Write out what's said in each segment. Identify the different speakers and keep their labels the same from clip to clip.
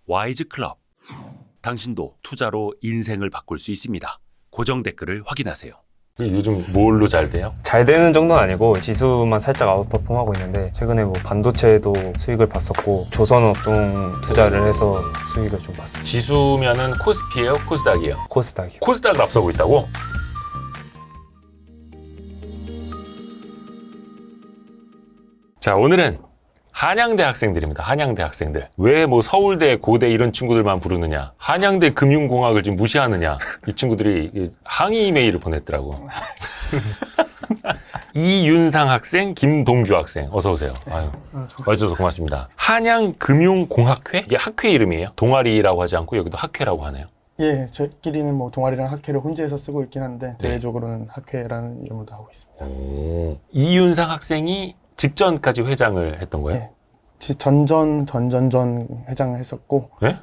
Speaker 1: 와이즈클럽. 당신도 투자로 인생을 바꿀 수 있습니다. 고정 댓글을 확인하세요.
Speaker 2: 요즘 뭘로 잘 돼요?
Speaker 3: 잘 되는 정도는 아니고 지수만 살짝 아웃퍼폼하고 있는데 최근에 뭐 반도체도 수익을 봤었고 조선업종 투자를 해서 수익을 좀 봤습니다.
Speaker 2: 지수면은 코스피예요? 코스닥이에요?
Speaker 3: 코스닥이요.
Speaker 2: 코스닥을 앞서고 있다고? 자, 오늘은 한양대 학생들입니다. 한양대 학생들. 왜 뭐 서울대, 고대 이런 친구들만 부르느냐? 한양대 금융공학을 지금 무시하느냐? 이 친구들이 항의 이메일을 보냈더라고. 이윤상 학생, 김동규 학생, 어서 오세요. 아유, 와주셔서 고맙습니다. 한양금융공학회? 이게 학회 이름이에요? 동아리라고 하지 않고 여기도 학회라고 하네요.
Speaker 4: 예, 저희끼리는 뭐 동아리랑 학회를 혼자해서 쓰고 있긴 한데
Speaker 2: 네.
Speaker 4: 대외적으로는 학회라는 이름으로 하고 있습니다.
Speaker 2: 이윤상 학생이 직전까지 회장을 했던 거예요?
Speaker 4: 예. 전전 회장을 했었고
Speaker 2: 네?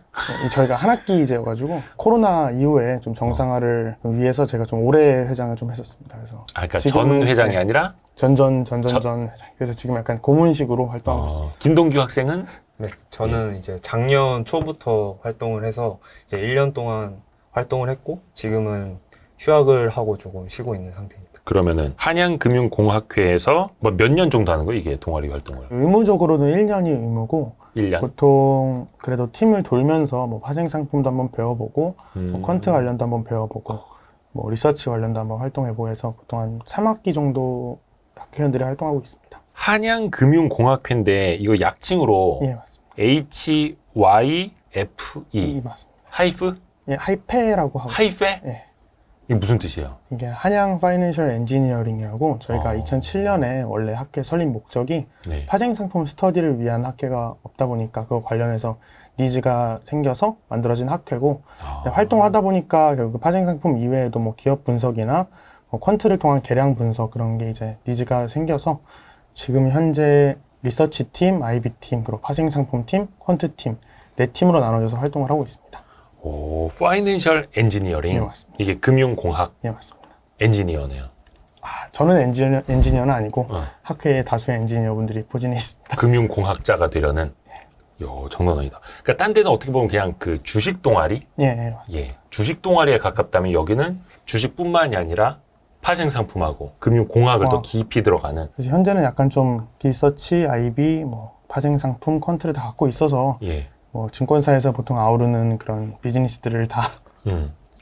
Speaker 4: 저희가 한 학기제여가지고 코로나 이후에 좀 정상화를 위해서 제가 좀 오래 회장을 좀 했었습니다. 그래서
Speaker 2: 그러니까 전 회장이 아니라?
Speaker 4: 전전 회장. 그래서 지금 약간 고문식으로 활동하고 있습니다.
Speaker 2: 김동규 학생은?
Speaker 3: 네, 저는 이제 작년 초부터 활동을 해서 이제 1년 동안 활동을 했고 지금은 휴학을 하고 조금 쉬고 있는 상태입니다.
Speaker 2: 그러면은 한양금융공학회에서 뭐 몇 년 정도 하는 거예요? 이게 동아리 활동을?
Speaker 4: 의무적으로는 1년이 의무고
Speaker 2: 1년?
Speaker 4: 보통 그래도 팀을 돌면서 뭐 파생 상품도 한번 배워보고 뭐 퀀트 관련도 한번 배워보고 뭐 리서치 관련도 한번 활동해보고 해서 보통 한 3학기 정도 학회원들이 활동하고 있습니다.
Speaker 2: 한양금융공학회인데 이거 약칭으로
Speaker 4: 예, 맞습니다.
Speaker 2: HYFE
Speaker 4: 맞습니다.
Speaker 2: 하이프?
Speaker 4: 예, 하이페라고 하고
Speaker 2: 하이페?
Speaker 4: 예.
Speaker 2: 이게 무슨 뜻이에요?
Speaker 4: 이게 한양 파이낸셜 엔지니어링이라고 저희가 2007년에 원래 학회 설립 목적이
Speaker 2: 네.
Speaker 4: 파생 상품 스터디를 위한 학회가 없다 보니까 그거 관련해서 니즈가 생겨서 만들어진 학회고 활동하다 보니까 결국 파생 상품 이외에도 뭐 기업 분석이나 뭐 퀀트를 통한 계량 분석 그런 게 이제 니즈가 생겨서 지금 현재 리서치 팀, IB 팀, 그리고 파생 상품 팀, 퀀트 팀 네 팀으로 나눠져서 활동을 하고 있습니다.
Speaker 2: 오, 파이낸셜 엔지니어링.
Speaker 4: 네, 맞습니다.
Speaker 2: 이게 금융공학
Speaker 4: 예, 맞습니다.
Speaker 2: 엔지니어네요.
Speaker 4: 저는 엔지니어는 아니고
Speaker 2: 어.
Speaker 4: 학회에 다수의 엔지니어분들이 포진해 있습니다.
Speaker 2: 금융공학자가 되려는 장난 아니다. 그러니까 딴 데는 어떻게 보면 그냥 그 주식 동아리?
Speaker 4: 예, 맞습니다.
Speaker 2: 예. 주식 동아리에 가깝다면 여기는 주식뿐만이 아니라 파생 상품하고 금융공학을 더 깊이 들어가는.
Speaker 4: 그래서 현재는 약간 좀 리서치, IB, 뭐 파생 상품, 퀀트를 다 갖고 있어서
Speaker 2: 예.
Speaker 4: 뭐 증권사에서 보통 아우르는 그런 비즈니스들을 다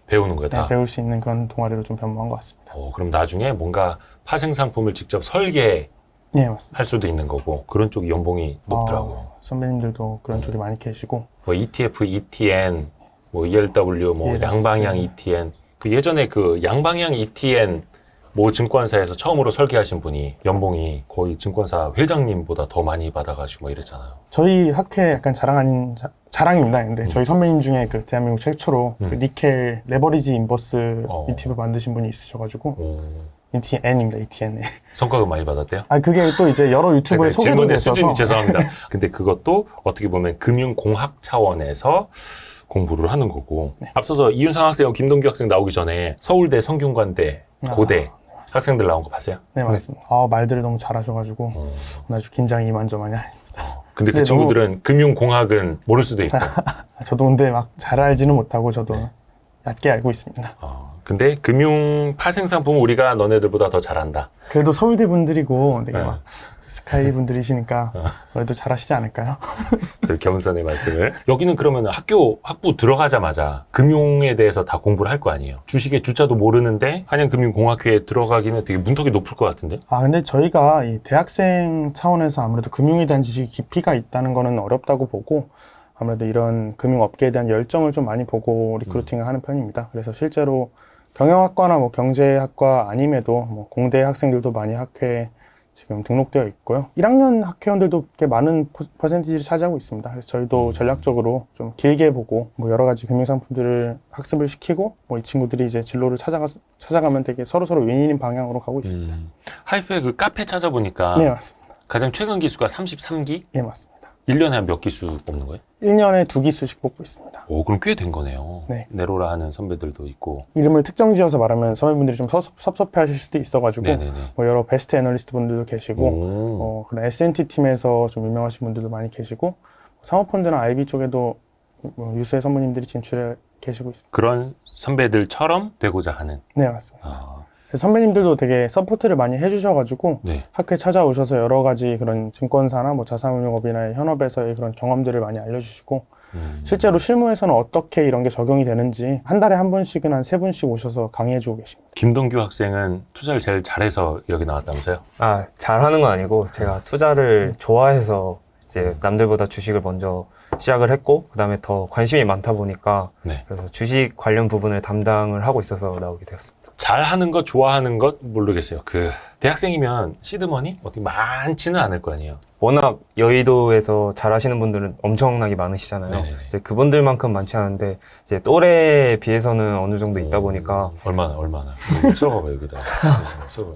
Speaker 2: 배우는 거예요, 다.
Speaker 4: 배울 수 있는 그런 동아리로 좀 변모한 것 같습니다.
Speaker 2: 그럼 나중에 뭔가 파생 상품을 직접 설계할
Speaker 4: 예, 맞습니다.
Speaker 2: 수도 있는 거고 그런 쪽이 연봉이 높더라고요.
Speaker 4: 선배님들도 그런 쪽이 많이 계시고
Speaker 2: 뭐 ETF, ETN, 뭐 ELW, 뭐
Speaker 4: 예,
Speaker 2: 양방향 ETN. 그 예전에 그 양방향 ETN 모 증권사에서 처음으로 설계하신 분이 연봉이 거의 증권사 회장님보다 더 많이 받아가지고 뭐 이랬잖아요.
Speaker 4: 저희 학회 약간 자랑 아닌 자랑입니다. 근데 저희 선배님 중에 그 대한민국 최초로 그 니켈 레버리지 인버스 ETF 만드신 분이 있으셔가지고 ETN입니다. ETN.
Speaker 2: 성과급 많이 받았대요?
Speaker 4: 그게 또 이제 여러 유튜브에 소개도
Speaker 2: 질문의
Speaker 4: 됐어서
Speaker 2: 수준이 죄송합니다. 근데 그것도 어떻게 보면 금융공학 차원에서 공부를 하는 거고. 네. 앞서서 이윤상 학생하고 김동규 학생 나오기 전에 서울대, 성균관대, 고대 학생들 나온 거 봤어요?
Speaker 4: 네, 맞습니다. 말들을 너무 잘하셔가지고 아주 긴장이 이만저만이 아닙니다.
Speaker 2: 근데 그 친구들은 금융공학은 모를 수도 있고.
Speaker 4: 저도 근데 막 잘 알지는 못하고 저도 얕게 알고 있습니다.
Speaker 2: 근데 금융 파생 상품은 우리가 너네들보다 더 잘한다.
Speaker 4: 그래도 서울대 분들이고 되게 막 스카이 분들이시니까 그래도 잘하시지 않을까요?
Speaker 2: 그 겸손의 말씀을. 여기는 그러면 학부 들어가자마자 금융에 대해서 다 공부를 할 거 아니에요. 주식의 주자도 모르는데 한양금융공학회에 들어가기는 되게 문턱이 높을 것 같은데?
Speaker 4: 근데 저희가 이 대학생 차원에서 아무래도 금융에 대한 지식이 깊이가 있다는 거는 어렵다고 보고 아무래도 이런 금융업계에 대한 열정을 좀 많이 보고 리크루팅을 하는 편입니다. 그래서 실제로 경영학과나 뭐 경제학과 아님에도 뭐 공대 학생들도 많이 학회에 지금 등록되어 있고요. 1학년 학회원들도 꽤 많은 퍼센티지를 차지하고 있습니다. 그래서 저희도 전략적으로 좀 길게 보고 뭐 여러 가지 금융상품들을 학습을 시키고 뭐 이 친구들이 이제 진로를 찾아가면 되게 서로서로 윈윈인 방향으로 가고 있습니다.
Speaker 2: 하이프의 그 카페 찾아보니까
Speaker 4: 네, 맞습니다.
Speaker 2: 가장 최근 기수가 33기?
Speaker 4: 네, 맞습니다.
Speaker 2: 1년에 한 몇 기수 뽑는 거예요?
Speaker 4: 1년에 2기수씩 뽑고 있습니다.
Speaker 2: 그럼 꽤 된 거네요.
Speaker 4: 네.
Speaker 2: 네로라 하는 선배들도 있고.
Speaker 4: 이름을 특정 지어서 말하면 선배분들이 좀 섭섭해 하실 수도 있어가지고
Speaker 2: 네네네.
Speaker 4: 뭐 여러 베스트 애널리스트 분들도 계시고 그런 S&T 팀에서 좀 유명하신 분들도 많이 계시고 사모펀드나 IB 쪽에도 뭐 유수의 선배님들이 진출해 계시고 있습니다.
Speaker 2: 그런 선배들처럼 되고자 하는.
Speaker 4: 네, 맞습니다.
Speaker 2: 아,
Speaker 4: 그래서 선배님들도 되게 서포트를 많이 해주셔가지고
Speaker 2: 네.
Speaker 4: 학교에 찾아오셔서 여러 가지 그런 증권사나 뭐 자산운용업이나 현업에서의 그런 경험들을 많이 알려주시고 실제로 실무에서는 어떻게 이런 게 적용이 되는지 한 달에 한 번씩은 한 3분씩 오셔서 강의해주고 계십니다.
Speaker 2: 김동규 학생은 투자를 제일 잘해서 여기 나왔다면서요?
Speaker 3: 아, 잘하는 건 아니고 제가 투자를 좋아해서 이제 남들보다 주식을 먼저 시작을 했고 그다음에 더 관심이 많다 보니까
Speaker 2: 네.
Speaker 3: 그래서 주식 관련 부분을 담당을 하고 있어서 나오게 되었습니다.
Speaker 2: 잘하는 것, 좋아하는 것 모르겠어요. 그 대학생이면 시드머니 어떻게 많지는 않을 거 아니에요.
Speaker 3: 워낙 여의도에서 잘하시는 분들은 엄청나게 많으시잖아요.
Speaker 2: 네네네.
Speaker 3: 이제 그분들만큼 많지 않은데 이제 또래에 비해서는 어느 정도 있다 보니까
Speaker 2: 얼마나 써봐봐 여기다. 써봐.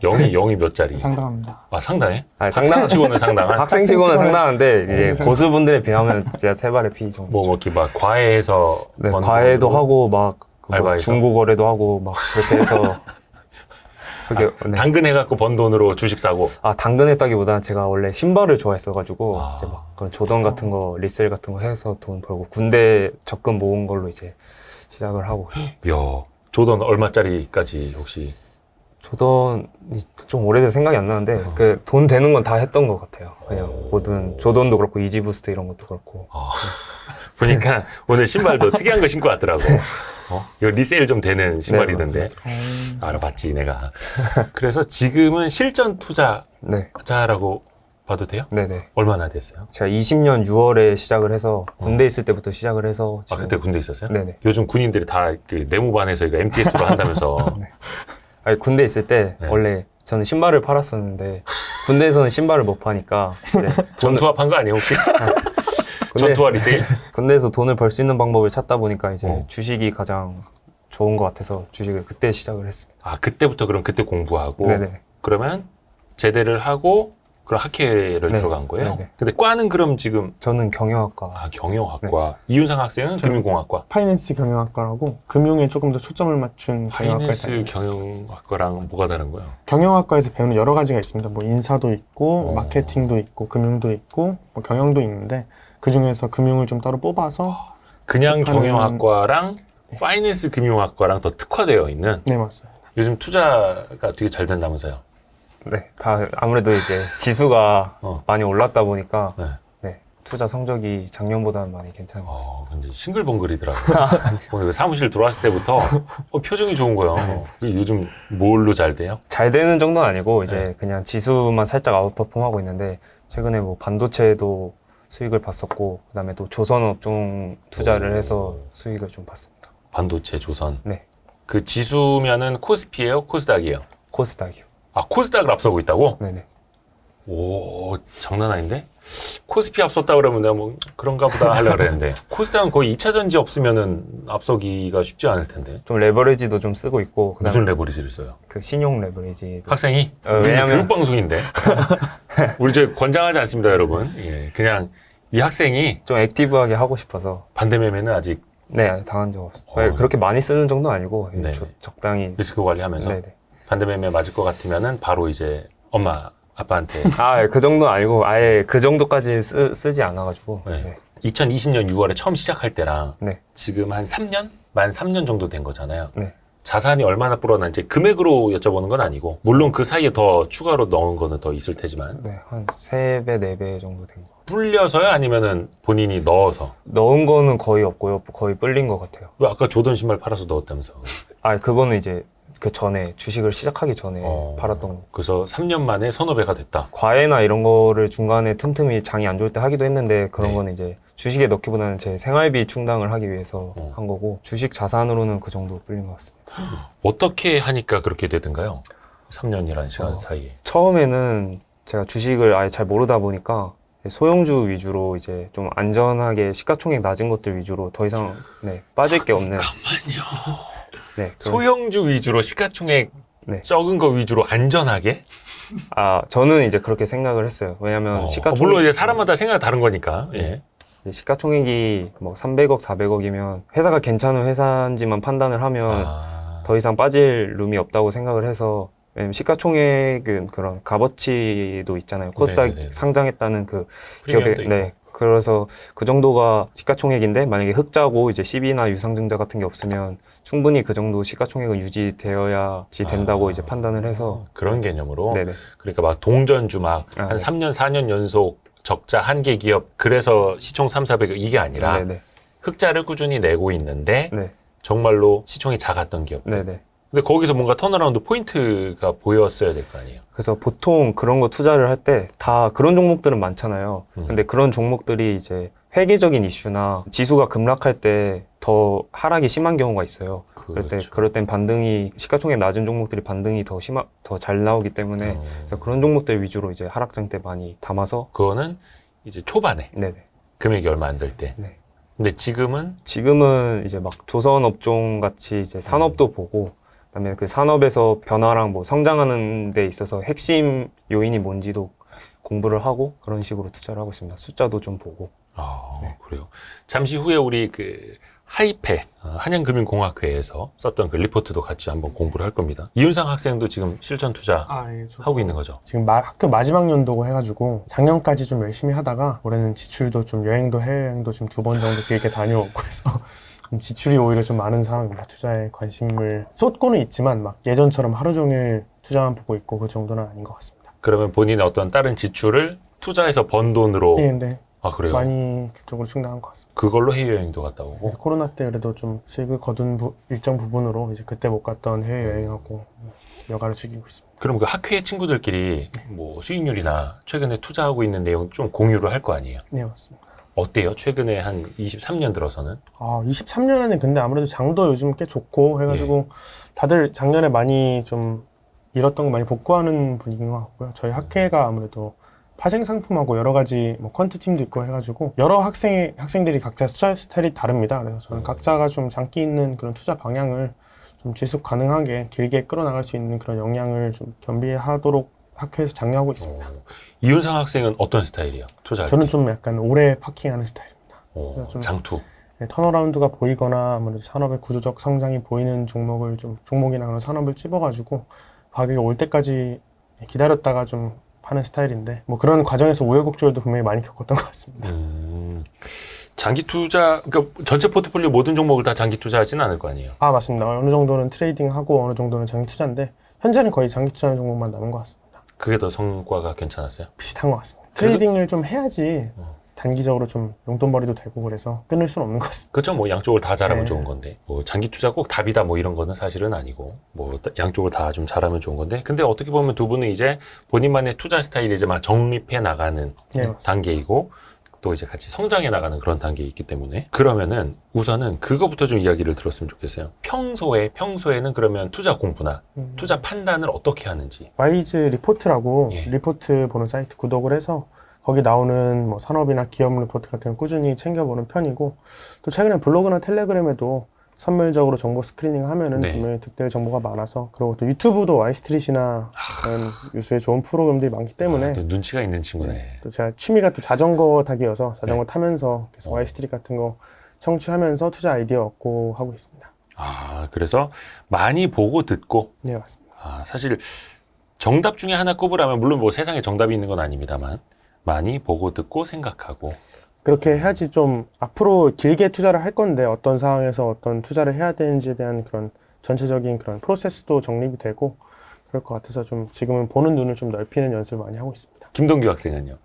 Speaker 2: 0이 몇 자리?
Speaker 4: 상당합니다.
Speaker 2: 아 상당해?
Speaker 3: 아니, 상당
Speaker 2: 치고는 상당한.
Speaker 3: 학생치고는 상당한데 이제
Speaker 4: 네.
Speaker 3: 고수분들에 비하면 진짜 세 발의 피 정도.
Speaker 2: 뭐 이렇게 막 과외해서
Speaker 3: 네,
Speaker 2: 버는
Speaker 3: 과외도
Speaker 2: 돈으로
Speaker 3: 하고 막 뭐
Speaker 2: 알바해서?
Speaker 3: 중고거래도 하고 막 그렇게 해서 그게 네.
Speaker 2: 당근해갖고 번 돈으로 주식 사고.
Speaker 3: 아, 당근했다기보다는 제가 원래 신발을 좋아했어가지고
Speaker 2: 아.
Speaker 3: 이제 막 그런 조던 같은 거 리셀 같은 거 해서 돈 벌고 군대 적금 모은 걸로 이제 시작을 하고 그랬어요.
Speaker 2: 야, 조던 얼마짜리까지 혹시?
Speaker 3: 조던이 좀 오래돼서 생각이 안 나는데 그 돈 되는 건 다 했던 것 같아요. 그냥 모든 조던도 그렇고 이지부스트 이런 것도 그렇고.
Speaker 2: 보니까 오늘 신발도 특이한 거 신고 왔더라고. 이거 리세일 좀 되는 신발이던데. 알아봤지 내가. 그래서 지금은 실전 투자자라고
Speaker 3: 네,
Speaker 2: 봐도 돼요?
Speaker 3: 네네.
Speaker 2: 얼마나 됐어요?
Speaker 3: 제가 20년 6월에 시작을 해서 군대 있을 때부터 시작을 해서
Speaker 2: 아
Speaker 3: 지금
Speaker 2: 그때 군대 있었어요?
Speaker 3: 네네.
Speaker 2: 요즘 군인들이 다 그 내무반에서 이거 MTS로 한다면서.
Speaker 3: 아니, 군대 있을 때
Speaker 2: 네.
Speaker 3: 원래 저는 신발을 팔았었는데 군대에서는 신발을 못 파니까 이제
Speaker 2: 전투합한 거 아니에요 혹시?
Speaker 3: 군대-
Speaker 2: 전투화 리세일?
Speaker 3: 군대에서 돈을 벌 수 있는 방법을 찾다 보니까 이제
Speaker 2: 어.
Speaker 3: 주식이 가장 좋은 것 같아서 주식을 그때 시작을 했습니다.
Speaker 2: 아 그때부터 그럼 그때 공부하고.
Speaker 3: 네네.
Speaker 2: 그러면 제대를 하고 그럼 학회를
Speaker 3: 네.
Speaker 2: 들어간 거예요?
Speaker 3: 네네.
Speaker 2: 근데 과는 그럼 지금
Speaker 3: 저는 경영학과.
Speaker 2: 경영학과. 이윤상 학생은 금융공학과.
Speaker 4: 파이낸스 경영학과라고 금융에 조금 더 초점을 맞춘 경영학과에
Speaker 2: 파이낸스
Speaker 4: 다니고 있습니다.
Speaker 2: 경영학과랑 뭐가 다른 거예요?
Speaker 4: 경영학과에서 배우는 여러 가지가 있습니다. 뭐 인사도 있고,
Speaker 2: 어.
Speaker 4: 마케팅도 있고, 금융도 있고, 뭐 경영도 있는데 그 중에서 금융을 좀 따로 뽑아서
Speaker 2: 그냥
Speaker 4: 접하는-
Speaker 2: 경영학과랑 파이낸스 금융학과랑 더 특화되어 있는.
Speaker 4: 네 맞습니다.
Speaker 2: 요즘 투자가 되게 잘 된다면서요?
Speaker 3: 네. 다 아무래도 이제 지수가
Speaker 2: 어.
Speaker 3: 많이 올랐다 보니까
Speaker 2: 네.
Speaker 3: 네. 투자 성적이 작년보다는 많이 괜찮은 것 같습니다.
Speaker 2: 근데 싱글벙글이더라고요. 오늘 사무실 들어왔을 때부터 표정이 좋은 거예요. 요즘 뭘로 잘 돼요?
Speaker 3: 잘 되는 정도는 아니고 이제
Speaker 2: 네.
Speaker 3: 그냥 지수만 살짝 아웃퍼폼하고 있는데 최근에 뭐 반도체도 수익을 봤었고 그다음에 또 조선 업종 투자를 해서 수익을 좀 봤습니다.
Speaker 2: 반도체, 조선.
Speaker 3: 네.
Speaker 2: 그 지수면은 코스피예요? 코스닥이에요?
Speaker 3: 코스닥이요.
Speaker 2: 아, 코스닥을 앞서고 있다고?
Speaker 3: 네네.
Speaker 2: 오, 장난 아닌데? 코스피 앞섰다 그러면 내가 뭐 그런가 보다 하려고 그랬는데 코스닥은 거의 2차 전지 없으면은 앞서기가 쉽지 않을 텐데.
Speaker 3: 좀 레버리지도 좀 쓰고 있고 그다음에
Speaker 2: 무슨 레버리지를 써요?
Speaker 3: 그 신용 레버리지.
Speaker 2: 학생이?
Speaker 3: 왜냐면-
Speaker 2: 교육방송인데. 우리 저 권장하지 않습니다, 여러분. 예, 그냥 이 학생이
Speaker 3: 좀 액티브하게 하고 싶어서
Speaker 2: 반대매매는 아직
Speaker 3: 네 당한 적 없어요. 그렇게 많이 쓰는 정도는 아니고
Speaker 2: 네.
Speaker 3: 적당히.
Speaker 2: 리스크 관리하면서
Speaker 3: 네네.
Speaker 2: 반대매매 맞을 것 같으면은 바로 이제 엄마, 아빠한테
Speaker 3: 그 정도는 아니고 아예 그 정도까지 쓰지 않아가지고.
Speaker 2: 네.
Speaker 3: 네.
Speaker 2: 2020년 6월에 처음 시작할 때랑
Speaker 3: 네.
Speaker 2: 지금 한 3년? 만 3년 정도 된 거잖아요.
Speaker 3: 네.
Speaker 2: 자산이 얼마나 불어난지 금액으로 여쭤보는 건 아니고 물론 그 사이에 더 추가로 넣은 거는 더 있을 테지만
Speaker 3: 네, 한 3배, 4배 정도 된 거.
Speaker 2: 불려서요? 아니면은 본인이 넣어서?
Speaker 3: 넣은 거는 거의 없고요. 거의 불린 것 같아요.
Speaker 2: 왜 아까 조던 신발 팔아서 넣었다면서?
Speaker 3: 그거는 이제 그 전에 주식을 시작하기 전에 팔았던 거.
Speaker 2: 그래서 3년 만에 서너 배가 됐다.
Speaker 3: 과외나 이런 거를 중간에 틈틈이 장이 안 좋을 때 하기도 했는데 그런
Speaker 2: 네.
Speaker 3: 거는 이제 주식에 넣기보다는 제 생활비 충당을 하기 위해서 한 거고 주식 자산으로는 그 정도 불린 것 같습니다.
Speaker 2: 어떻게 하니까 그렇게 되던가요? 3년이라는 시간 사이에.
Speaker 3: 처음에는 제가 주식을 아예 잘 모르다 보니까 소형주 위주로 이제 좀 안전하게 시가총액 낮은 것들 위주로 더 이상 빠질 게 없는.
Speaker 2: 잠깐만요.
Speaker 3: 네,
Speaker 2: 소형주 위주로 시가총액
Speaker 3: 네.
Speaker 2: 적은 거 위주로 안전하게?
Speaker 3: 저는 이제 그렇게 생각을 했어요. 왜냐면 시가총액
Speaker 2: 물론 이제 사람마다 생각이 다른 거니까. 예.
Speaker 3: 이제 시가총액이 뭐 300억, 400억이면 회사가 괜찮은 회사인지만 판단을 하면 더 이상 빠질 룸이 없다고 생각을 해서 왜냐면 시가총액은 그런 값어치도 있잖아요. 코스닥
Speaker 2: 네네네.
Speaker 3: 상장했다는 그
Speaker 2: 프리미엄도
Speaker 3: 기업의
Speaker 2: 있고.
Speaker 3: 그래서 그 정도가 시가총액인데 만약에 흑자고 이제 시비나 유상증자 같은 게 없으면 충분히 그 정도 시가총액은 유지되어야지 된다고 이제 판단을 해서
Speaker 2: 그런 개념으로.
Speaker 3: 네네.
Speaker 2: 그러니까 막 동전주 막
Speaker 3: 아,
Speaker 2: 한
Speaker 3: 네.
Speaker 2: 3년, 4년 연속 적자 한 개 기업 그래서 시총 3, 400억 이게 아니라
Speaker 3: 네네.
Speaker 2: 흑자를 꾸준히 내고 있는데
Speaker 3: 네.
Speaker 2: 정말로 시총이 작았던 기업.
Speaker 3: 네네.
Speaker 2: 근데 거기서 뭔가 턴어라운드 포인트가 보였어야 될 거 아니에요.
Speaker 3: 그래서 보통 그런 거 투자를 할 때 다 그런 종목들은 많잖아요.
Speaker 2: 음.
Speaker 3: 근데 그런 종목들이 이제 회계적인 이슈나 지수가 급락할 때 더 하락이 심한 경우가 있어요. 그럴 땐 반등이 시가총액 낮은 종목들이 반등이 더 잘 나오기 때문에 그래서 그런 종목들 위주로 이제 하락장 때 많이 담아서
Speaker 2: 그거는 이제 초반에
Speaker 3: 네네.
Speaker 2: 금액이 얼마 안 될 때.
Speaker 3: 네.
Speaker 2: 근데 지금은
Speaker 3: 지금은 이제 막 조선 업종 같이 이제 산업도 보고 그다음에 그 산업에서 변화랑 뭐 성장하는 데 있어서 핵심 요인이 뭔지도 공부를 하고 그런 식으로 투자를 하고 있습니다. 숫자도 좀 보고.
Speaker 2: 네. 그래요. 잠시 후에 우리 그 하이페 한양금융공학회에서 썼던 그 리포트도 같이 한번 공부를 할 겁니다. 이윤상 학생도 지금 실전 투자
Speaker 4: 예,
Speaker 2: 하고 있는 거죠.
Speaker 4: 지금 학교 마지막 연도고 해가지고 작년까지 좀 열심히 하다가 올해는 지출도 좀 여행도 해외여행도 좀 2번 정도 길게 다녀오고 해서 좀 지출이 오히려 좀 많은 상황입니다. 투자에 관심을 쏟고는 있지만 막 예전처럼 하루 종일 투자만 보고 있고 그 정도는 아닌 것 같습니다.
Speaker 2: 그러면 본인의 어떤 다른 지출을 투자해서 번 돈으로
Speaker 4: 예, 근데
Speaker 2: 아 그래요?
Speaker 4: 많이 그쪽으로 충당한 것 같습니다.
Speaker 2: 그걸로 해외여행도 갔다 오고
Speaker 4: 코로나 때 그래도 좀 수익을 거둔 일정 부분으로 이제 그때 못 갔던 해외여행하고 여가를 즐기고 있습니다.
Speaker 2: 그럼 그 학회 친구들끼리 뭐 수익률이나 최근에 투자하고 있는 내용 좀 공유를 할 거 아니에요?
Speaker 4: 네, 맞습니다.
Speaker 2: 어때요? 최근에 한 23년 들어서는?
Speaker 4: 23년에는 근데 아무래도 장도 요즘 꽤 좋고 해가지고 다들 작년에 많이 좀 잃었던 거 많이 복구하는 분위기인 것 같고요. 저희 학회가 아무래도 파생 상품하고 여러 가지 뭐 퀀트 팀도 있고 해가지고 여러 학생들이 각자 투자 스타일이 다릅니다. 그래서 저는 각자가 좀 장기 있는 그런 투자 방향을 좀 지속 가능하게 길게 끌어나갈 수 있는 그런 역량을 좀 겸비하도록 학회에서 장려하고 있습니다.
Speaker 2: 이윤상 학생은 어떤 스타일이에요? 투자할
Speaker 4: 저는
Speaker 2: 때?
Speaker 4: 좀 약간 오래 파킹하는 스타일입니다. 좀
Speaker 2: 장투.
Speaker 4: 턴어라운드가 보이거나 아무래도 산업의 구조적 성장이 보이는 종목이나 그런 산업을 찝어가지고 가격이 올 때까지 기다렸다가 좀 파는 스타일인데 뭐 그런 과정에서 우여곡절도 분명히 많이 겪었던 것 같습니다.
Speaker 2: 장기 투자, 그러니까 전체 포트폴리오 모든 종목을 다 장기 투자하지는 않을 거 아니에요?
Speaker 4: 맞습니다. 어느 정도는 트레이딩하고 어느 정도는 장기 투자인데 현재는 거의 장기 투자하는 종목만 남은 것 같습니다.
Speaker 2: 그게 더 성과가 괜찮았어요?
Speaker 4: 비슷한 것 같습니다. 트레이딩을 좀 해야지 단기적으로 좀 용돈벌이도 되고 그래서 끊을 수는 없는 것 같습니다.
Speaker 2: 그렇죠. 뭐 양쪽을 다 잘하면
Speaker 4: 네.
Speaker 2: 좋은 건데 뭐 장기 투자 꼭 답이다 뭐 이런 거는 사실은 아니고 뭐 양쪽을 다 좀 잘하면 좋은 건데 근데 어떻게 보면 두 분은 이제 본인만의 투자 스타일을 이제 막 정립해 나가는
Speaker 4: 네.
Speaker 2: 단계이고 또 이제 같이 성장해 나가는 그런 단계에 있기 때문에 그러면은 우선은 그거부터 좀 이야기를 들었으면 좋겠어요. 평소에는 그러면 투자 공부나 투자 판단을 어떻게 하는지.
Speaker 4: 와이즈 리포트라고
Speaker 2: 예.
Speaker 4: 리포트 보는 사이트 구독을 해서 거기 나오는 뭐 산업이나 기업 리포트 같은 걸 꾸준히 챙겨보는 편이고 또 최근에 블로그나 텔레그램에도 선멸적으로 정보 스크리닝 하면은
Speaker 2: 네.
Speaker 4: 분명히 득될 정보가 많아서 그리고 또 유튜브도 와이스트릿이나 그런 뉴스에 좋은 프로그램들이 많기 때문에
Speaker 2: 또 눈치가 있는 친구네.
Speaker 4: 또 제가 취미가 또 자전거 타기여서 자전거 타면서 계속 와이스트릿 같은 거 청취하면서 투자 아이디어 얻고 하고 있습니다.
Speaker 2: 그래서 많이 보고 듣고
Speaker 4: 네, 맞습니다.
Speaker 2: 사실 정답 중에 하나 꼽으라면 물론 뭐 세상에 정답이 있는 건 아닙니다만 많이 보고 듣고 생각하고
Speaker 4: 그렇게 해야지 좀 앞으로 길게 투자를 할 건데 어떤 상황에서 어떤 투자를 해야 되는지에 대한 그런 전체적인 그런 프로세스도 정립이 되고 그럴 것 같아서 좀 지금은 보는 눈을 좀 넓히는 연습을 많이 하고 있습니다.
Speaker 2: 김동규 학생은요?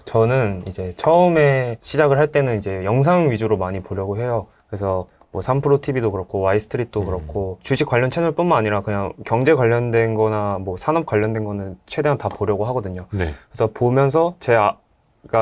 Speaker 3: 저는 이제 처음에 시작을 할 때는 이제 영상 위주로 많이 보려고 해요. 그래서 뭐 3프로 TV도 그렇고 와이스트릿도 그렇고 주식 관련 채널뿐만 아니라 그냥 경제 관련된 거나 뭐 산업 관련된 거는 최대한 다 보려고 하거든요.
Speaker 2: 네.
Speaker 3: 그래서 보면서 제가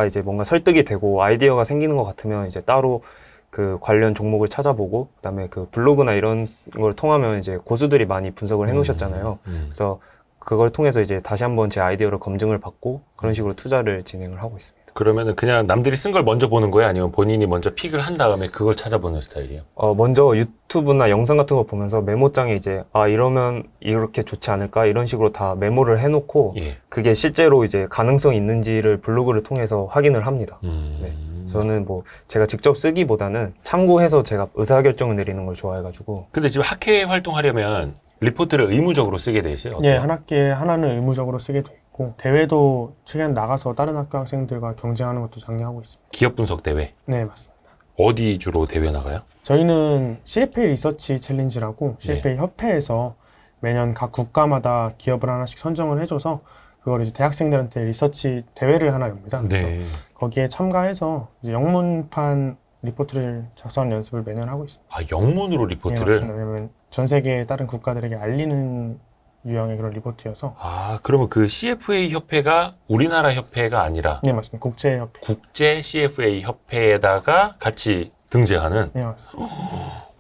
Speaker 3: 이제 뭔가 설득이 되고 아이디어가 생기는 것 같으면 이제 따로 그 관련 종목을 찾아보고 그다음에 그 블로그나 이런 걸 통하면 이제 고수들이 많이 분석을 해 놓으셨잖아요. 그래서 그걸 통해서 이제 다시 한번 제 아이디어를 검증을 받고 그런 식으로 투자를 진행을 하고 있습니다.
Speaker 2: 그러면은 그냥 남들이 쓴 걸 먼저 보는 거예요? 아니면 본인이 먼저 픽을 한 다음에 그걸 찾아보는 스타일이에요?
Speaker 3: 먼저 유튜브나 영상 같은 거 보면서 메모장에 이제 이러면 이렇게 좋지 않을까 이런 식으로 다 메모를 해놓고 그게 실제로 이제 가능성이 있는지를 블로그를 통해서 확인을 합니다. 네. 저는 뭐 제가 직접 쓰기보다는 참고해서 제가 의사결정을 내리는 걸 좋아해가지고.
Speaker 2: 근데 지금 학회 활동하려면 리포트를 의무적으로 쓰게 돼 있어요? 어때요?
Speaker 4: 한 학기에 하나는 의무적으로 쓰게 돼 있고 있고 대회도 최대한 나가서 다른 학교 학생들과 경쟁하는 것도 장려하고 있습니다.
Speaker 2: 기업 분석 대회
Speaker 4: 네, 맞습니다.
Speaker 2: 어디 주로 대회 나가요?
Speaker 4: 저희는 CFA 리서치 챌린지라고 CFA 협회에서 매년 각 국가마다 기업을 하나씩 선정을 해줘서 그걸 이제 대학생들한테 리서치 대회를 하나 엽니다. 그래서 거기에 참가해서 이제 영문판 리포트를 작성하는 연습을 매년 하고 있습니다.
Speaker 2: 아, 영문으로
Speaker 4: 네,
Speaker 2: 리포트를?
Speaker 4: 맞습니다. 왜냐면 전 세계 다른 국가들에게 알리는 유형의 그런 리포트여서.
Speaker 2: 아, 그러면 그 CFA 협회가 우리나라 협회가 아니라
Speaker 4: 네, 맞습니다. 국제협회.
Speaker 2: 국제 CFA 협회에다가 같이 등재하는?
Speaker 4: 네, 맞습니다.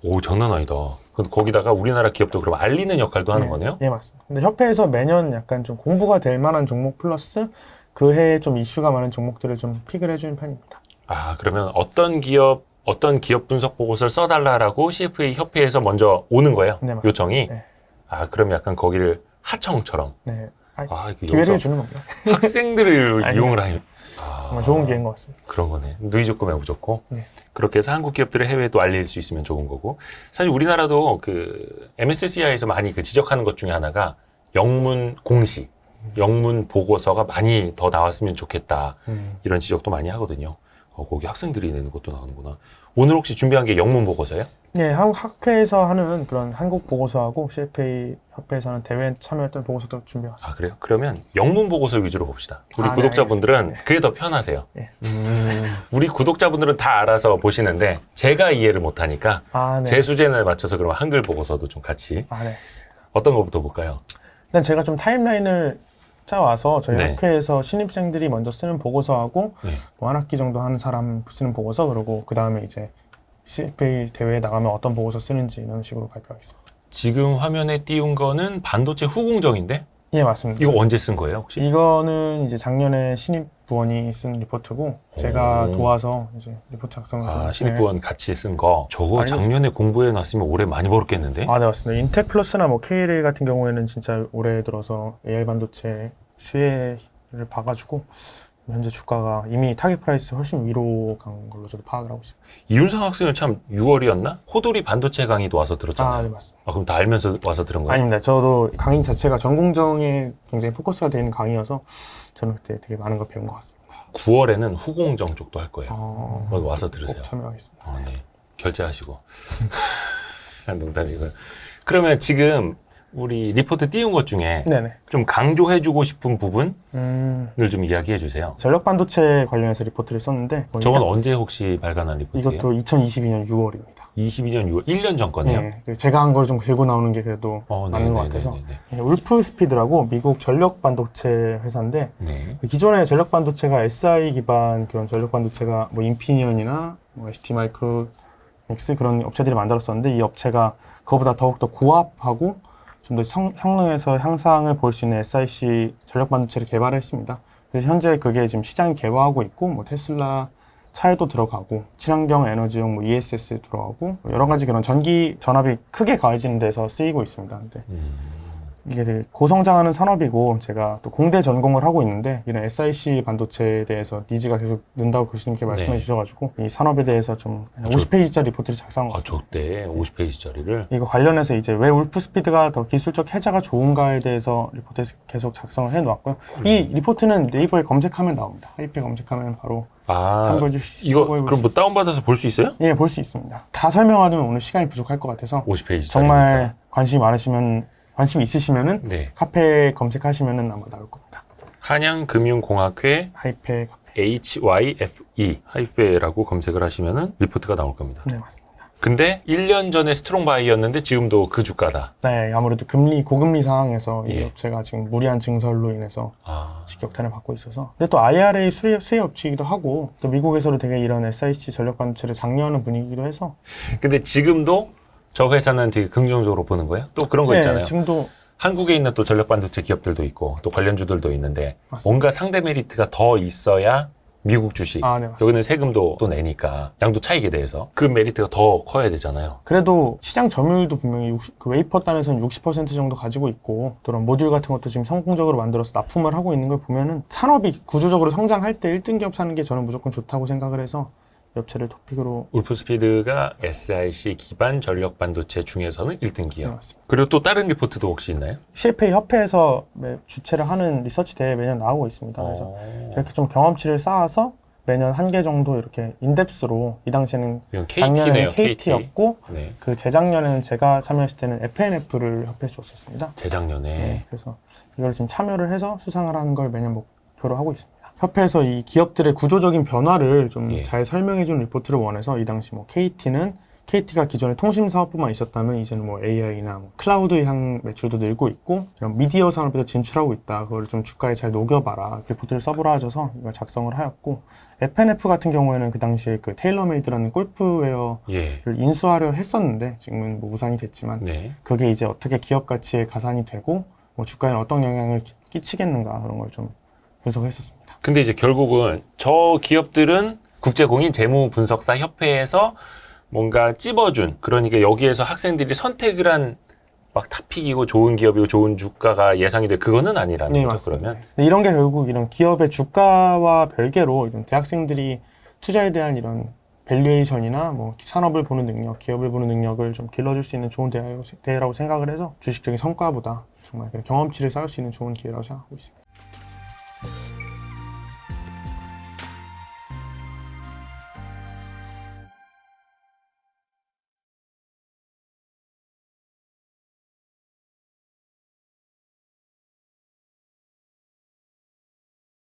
Speaker 2: 오, 장난 아니다. 그럼 거기다가 우리나라 기업도 그럼 알리는 역할도 하는
Speaker 4: 네,
Speaker 2: 거네요?
Speaker 4: 네, 맞습니다. 근데 협회에서 매년 약간 좀 공부가 될 만한 종목 플러스 그 해에 좀 이슈가 많은 종목들을 좀 픽을 해주는 편입니다.
Speaker 2: 아, 그러면 어떤 기업 분석 보고서를 써달라라고 CFA 협회에서 먼저 오는 거예요?
Speaker 4: 네, 맞습니다.
Speaker 2: 요청이?
Speaker 4: 네.
Speaker 2: 아, 그럼 약간 거기를 하청처럼.
Speaker 4: 네.
Speaker 2: 아, 이게
Speaker 4: 기회를
Speaker 2: 여기서
Speaker 4: 주는 겁니다.
Speaker 2: 학생들을
Speaker 4: 아니,
Speaker 2: 이용을 하니. 아,
Speaker 4: 정말 좋은 기회인 것 같습니다.
Speaker 2: 그런 거네. 누이 좋고 매우 좋고.
Speaker 4: 네.
Speaker 2: 그렇게 해서 한국 기업들을 해외에도 알릴 수 있으면 좋은 거고. 사실 우리나라도 그 MSCI에서 많이 그 지적하는 것 중에 하나가 영문 공시, 영문 보고서가 많이 더 나왔으면 좋겠다. 이런 지적도 많이 하거든요. 거기 학생들이 내는 것도 나오는구나. 오늘 혹시 준비한 게 영문 보고서예요?
Speaker 4: 네, 한국 학회에서 하는 그런 한국 보고서하고 CFA 협회에서는 대회에 참여했던 보고서도 준비해왔습니다.
Speaker 2: 아, 그래요? 그러면 영문 보고서 위주로 봅시다. 우리
Speaker 4: 네,
Speaker 2: 구독자분들은
Speaker 4: 알겠습니다.
Speaker 2: 그게 더 편하세요.
Speaker 4: 네.
Speaker 2: 우리 구독자분들은 다 알아서 보시는데 제가 이해를 못하니까
Speaker 4: 아, 네.
Speaker 2: 제 수준에 맞춰서 그럼 한글 보고서도 좀 같이
Speaker 4: 아, 네, 알겠습니다.
Speaker 2: 어떤 것부터 볼까요?
Speaker 4: 일단 제가 좀 타임라인을 짜와서 저희
Speaker 2: 네.
Speaker 4: 학회에서 신입생들이 먼저 쓰는 보고서하고
Speaker 2: 네.
Speaker 4: 뭐 한 학기 정도 하는 사람 쓰는 보고서 그리고 그 다음에 이제 CFA 대회에 나가면 어떤 보고서 쓰는지 이런 식으로 발표하겠습니다.
Speaker 2: 지금 화면에 띄운 거는 반도체 후공정인데
Speaker 4: 예, 맞습니다.
Speaker 2: 이거 언제 쓴 거예요 혹시?
Speaker 4: 이거는 이제 작년에 신입 부원이 쓴 리포트고 제가
Speaker 2: 오.
Speaker 4: 도와서 이제 리포트 작성을 좀
Speaker 2: 아, 신입부원 같이 쓴 거. 저거
Speaker 4: 아니요.
Speaker 2: 작년에 공부해 놨으면 올해 많이 벌었겠는데?
Speaker 4: 아, 네, 맞습니다. 인텔 플러스나 뭐 KLA 같은 경우에는 진짜 올해 들어서 AI 반도체 수혜를 봐가지고 현재 주가가 이미 타겟 프라이스 훨씬 위로 간 걸로 저도 파악을 하고 있습니다.
Speaker 2: 이윤상 학생은 참 6월이었나? 호돌이 반도체 강의도 와서 들었잖아요.
Speaker 4: 아, 네, 맞습니다.
Speaker 2: 아, 그럼 다 알면서 와서 들은 거예요?
Speaker 4: 아닙니다. 저도 강의 자체가 전공정에 굉장히 포커스가 되어 있는 강의여서 저는 그때 되게 많은 걸 배운 것 같습니다.
Speaker 2: 9월에는 후공정 쪽도 할 거예요. 거기 와서 들으세요.
Speaker 4: 꼭 참여하겠습니다.
Speaker 2: 아, 네. 결제하시고. 농담이고요. 그러면 지금 우리 리포트 띄운 것 중에
Speaker 4: 네네.
Speaker 2: 좀 강조해주고 싶은 부분을
Speaker 4: 음,
Speaker 2: 좀 이야기해 주세요.
Speaker 4: 전력 반도체 관련해서 리포트를 썼는데
Speaker 2: 저건 언제 혹시 발간한 리포트예요?
Speaker 4: 이것도 2022년 6월입니다.
Speaker 2: 22년 6월, 1년 전 거네요.
Speaker 4: 네, 제가 한 걸 좀 들고 나오는 게 그래도 맞는 것 같아서. 울프 스피드라고 미국 전력 반도체 회사인데
Speaker 2: 네.
Speaker 4: 기존의 전력 반도체가 SI 기반 그런 전력 반도체가 뭐 인피니언이나 뭐 ST 마이크로닉스 그런 업체들이 만들었었는데 이 업체가 그거보다 더욱더 고압하고 좀 더 성능에서 향상을 볼 수 있는 SiC 전력 반도체를 개발했습니다. 그래서 현재 그게 지금 시장이 개화하고 있고 뭐 테슬라 차에도 들어가고 친환경 에너지용 뭐 ESS에 들어가고 여러 가지 그런 전기 전압이 크게 가해지는 데서 쓰이고 있습니다. 근데 이게 되게 고성장하는 산업이고 제가 또 공대 전공을 하고 있는데 이런 SiC 반도체에 대해서 니즈가 계속 는다고 교수님께 말씀해
Speaker 2: 네.
Speaker 4: 주셔가지고 이 산업에 대해서 좀
Speaker 2: 저-
Speaker 4: 50페이지짜리 리포트를 작성한 것
Speaker 2: 아,
Speaker 4: 같습니다.
Speaker 2: 저때 50페이지짜리를
Speaker 4: 이거 관련해서 이제 왜 울프 스피드가 더 기술적 혜자가 좋은가에 대해서 리포트에서 계속 작성을 해놓았고요. 이 리포트는 네이버에 검색하면 나옵니다. 하이페 검색하면 바로 참고해 주실 수
Speaker 2: 이거
Speaker 4: 참고해 볼
Speaker 2: 그럼
Speaker 4: 수
Speaker 2: 뭐 다운받아서 볼 수 있어요?
Speaker 4: 예, 볼 수 있습니다. 다 설명하면 오늘 시간이 부족할 것 같아서
Speaker 2: 50페이지
Speaker 4: 정말 관심 있으시면은
Speaker 2: 네.
Speaker 4: 카페 검색하시면은 아마 나올 겁니다.
Speaker 2: 한양금융공학회
Speaker 4: 하이페 카페.
Speaker 2: HYFE 하이페라고 검색을 하시면은 리포트가 나올 겁니다.
Speaker 4: 네, 맞습니다.
Speaker 2: 근데 1년 전에 스트롱 바이였는데 지금도 그 주가다.
Speaker 4: 네, 아무래도 고금리 상황에서 이
Speaker 2: 예.
Speaker 4: 업체가 지금 무리한 증설로 인해서
Speaker 2: 아,
Speaker 4: 직격탄을 받고 있어서. 근데 또 IRA 수혜 업체이기도 하고 또 미국에서도 되게 이런 SiC 전력 반도체를 장려하는 분위기이기도 해서.
Speaker 2: 근데 지금도 저 회사는 되게 긍정적으로 보는 거예요? 또 그런 거
Speaker 4: 네,
Speaker 2: 있잖아요.
Speaker 4: 지금도
Speaker 2: 한국에 있는 또 전력 반도체 기업들도 있고 또 관련주들도 있는데
Speaker 4: 맞습니다.
Speaker 2: 뭔가 상대 메리트가 더 있어야 미국 주식.
Speaker 4: 네, 맞습니다.
Speaker 2: 여기는 세금도 또 내니까 양도 차익에 대해서 그 메리트가 더 커야 되잖아요.
Speaker 4: 그래도 시장 점유율도 분명히 그 웨이퍼 단에서는 60% 정도 가지고 있고 그런 모듈 같은 것도 지금 성공적으로 만들어서 납품을 하고 있는 걸 보면은 산업이 구조적으로 성장할 때 1등 기업 사는 게 저는 무조건 좋다고 생각을 해서 업체를 토픽으로
Speaker 2: 울프스피드가 SiC 기반 전력 반도체 중에서는 1등기요.
Speaker 4: 해왔습니다.
Speaker 2: 그리고 또 다른 리포트도 혹시 있나요?
Speaker 4: CFA 협회에서 주최를 하는 리서치 대회 매년 나오고 있습니다. 그래서 이렇게 좀 경험치를 쌓아서 매년 한 개 정도 이렇게 인덱스로 이 당시에는
Speaker 2: 이건
Speaker 4: 작년에는
Speaker 2: KT네요.
Speaker 4: KT였고
Speaker 2: 네.
Speaker 4: 그 재작년에는 제가 참여했을 때는 FNF를 협회에서 줬었습니다.
Speaker 2: 재작년에.
Speaker 4: 네, 그래서 이걸 지금 참여를 해서 수상을 하는 걸 매년 목표로 하고 있습니다. 협회에서 이 기업들의 구조적인 변화를 좀
Speaker 2: 예.
Speaker 4: 잘 설명해준 리포트를 원해서 이 당시 뭐 KT가 기존에 통신 사업부만 있었다면 이제는 뭐 AI나 뭐 클라우드 향 매출도 늘고 있고 이런 미디어 산업에도 진출하고 있다. 그걸 좀 주가에 잘 녹여봐라. 리포트를 써보라 하셔서 이걸 작성을 하였고 FNF 같은 경우에는 그 당시에 그 테일러메이드라는 골프웨어를
Speaker 2: 예.
Speaker 4: 인수하려 했었는데 지금은 뭐 무산이 됐지만
Speaker 2: 네.
Speaker 4: 그게 이제 어떻게 기업 가치에 가산이 되고 뭐 주가에는 어떤 영향을 끼치겠는가 그런 걸 좀 분석했었습니다.
Speaker 2: 근데 이제 결국은 저 기업들은 국제공인 재무분석사 협회에서 뭔가 찝어준, 그러니까 여기에서 학생들이 선택을 한 막 탑픽이고 좋은 기업이고 좋은 주가가 예상이 돼, 그거는 아니라는
Speaker 4: 네,
Speaker 2: 거죠.
Speaker 4: 맞습니다.
Speaker 2: 그러면
Speaker 4: 근데 이런 게 결국 이런 기업의 주가와 별개로 이런 대학생들이 투자에 대한 이런 밸류에이션이나 뭐 산업을 보는 능력, 기업을 보는 능력을 좀 길러줄 수 있는 좋은 대회라고 생각을 해서 주식적인 성과보다 정말 경험치를 쌓을 수 있는 좋은 기회라고 생각하고 있습니다.